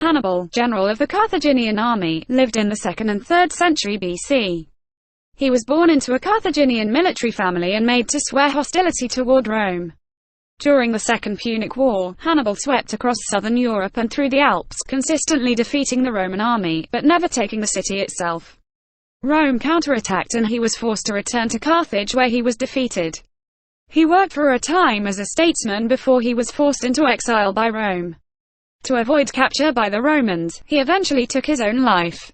Hannibal, general of the Carthaginian army, lived in the 2nd and 3rd century BC. He was born into a Carthaginian military family and made to swear hostility toward Rome. During the Second Punic War, Hannibal swept across southern Europe and through the Alps, consistently defeating the Roman army, but never taking the city itself. Rome counterattacked and he was forced to return to Carthage where he was defeated. He worked for a time as a statesman before he was forced into exile by Rome. To avoid capture by the Romans, he eventually took his own life.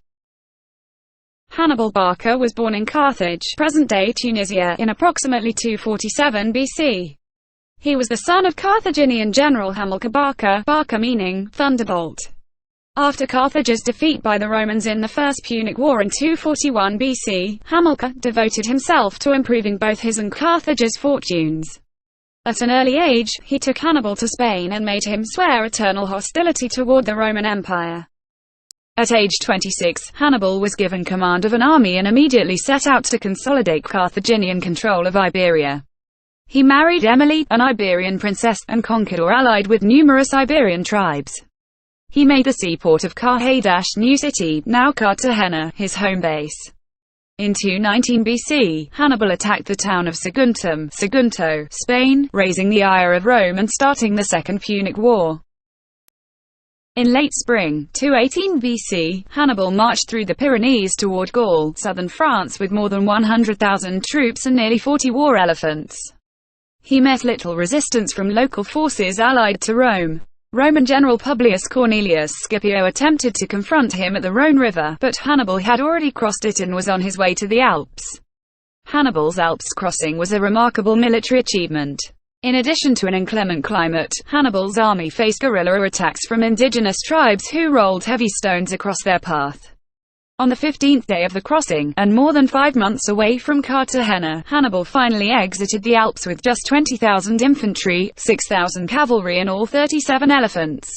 Hannibal Barca was born in Carthage, present-day Tunisia, in approximately 247 BC. He was the son of Carthaginian general Hannibal Barca, Barca meaning thunderbolt. After Carthage's defeat by the Romans in the First Punic War in 241 BC, Hamilcar devoted himself to improving both his and Carthage's fortunes. At an early age, he took Hannibal to Spain and made him swear eternal hostility toward the Roman Empire. At age 26, Hannibal was given command of an army and immediately set out to consolidate Carthaginian control of Iberia. He married Emily, an Iberian princess, and conquered or allied with numerous Iberian tribes. He made the seaport of Carthage, new city, now Cartagena, his home base. In 219 BC, Hannibal attacked the town of Sagunto, Spain, raising the ire of Rome and starting the Second Punic War. In late spring, 218 BC, Hannibal marched through the Pyrenees toward Gaul, southern France with more than 100,000 troops and nearly 40 war elephants. He met little resistance from local forces allied to Rome. Roman general Publius Cornelius Scipio attempted to confront him at the Rhone River, but Hannibal had already crossed it and was on his way to the Alps. Hannibal's Alps crossing was a remarkable military achievement. In addition to an inclement climate, Hannibal's army faced guerrilla attacks from indigenous tribes who rolled heavy stones across their path. On the 15th day of the crossing, and more than 5 months away from Cartagena, Hannibal finally exited the Alps with just 20,000 infantry, 6,000 cavalry and all 37 elephants.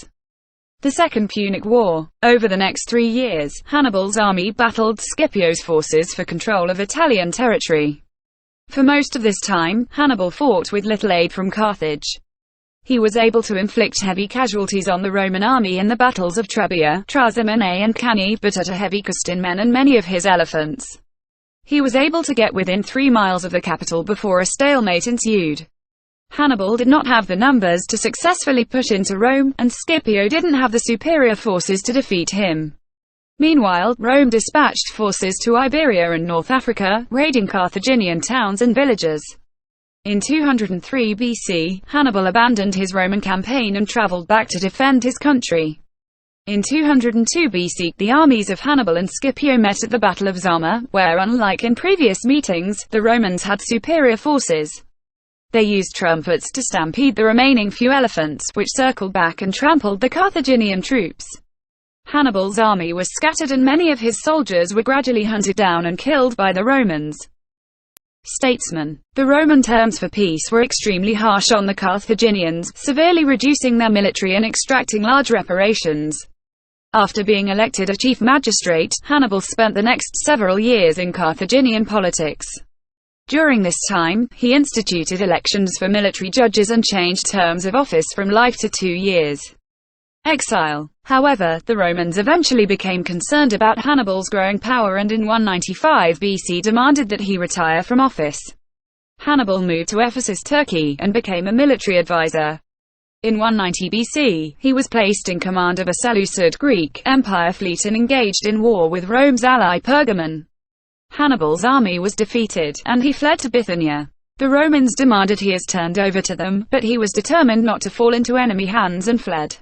The Second Punic War. Over the next 3 years, Hannibal's army battled Scipio's forces for control of Italian territory. For most of this time, Hannibal fought with little aid from Carthage. He was able to inflict heavy casualties on the Roman army in the battles of Trebia, Trasimene and Cannae, but at a heavy cost in men and many of his elephants. He was able to get within 3 miles of the capital before a stalemate ensued. Hannibal did not have the numbers to successfully push into Rome, and Scipio didn't have the superior forces to defeat him. Meanwhile, Rome dispatched forces to Iberia and North Africa, raiding Carthaginian towns and villages. In 203 BC, Hannibal abandoned his Roman campaign and traveled back to defend his country. In 202 BC, the armies of Hannibal and Scipio met at the Battle of Zama, where, unlike in previous meetings, the Romans had superior forces. They used trumpets to stampede the remaining few elephants, which circled back and trampled the Carthaginian troops. Hannibal's army was scattered and many of his soldiers were gradually hunted down and killed by the Romans. Statesmen. The Roman terms for peace were extremely harsh on the Carthaginians, severely reducing their military and extracting large reparations. After being elected a chief magistrate, Hannibal spent the next several years in Carthaginian politics. During this time, he instituted elections for military judges and changed terms of office from life to 2 years. Exile. However, the Romans eventually became concerned about Hannibal's growing power and in 195 BC demanded that he retire from office. Hannibal moved to Ephesus, Turkey, and became a military advisor. In 190 BC, he was placed in command of a Seleucid Greek Empire fleet and engaged in war with Rome's ally Pergamon. Hannibal's army was defeated, and he fled to Bithynia. The Romans demanded he is turned over to them, but he was determined not to fall into enemy hands and fled.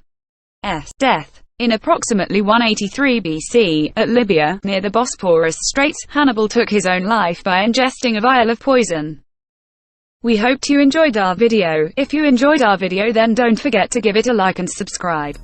Death. In approximately 183 BC, at Libya, near the Bosporus Straits, Hannibal took his own life by ingesting a vial of poison. We hoped you enjoyed our video. If you enjoyed our video then don't forget to give it a like and subscribe.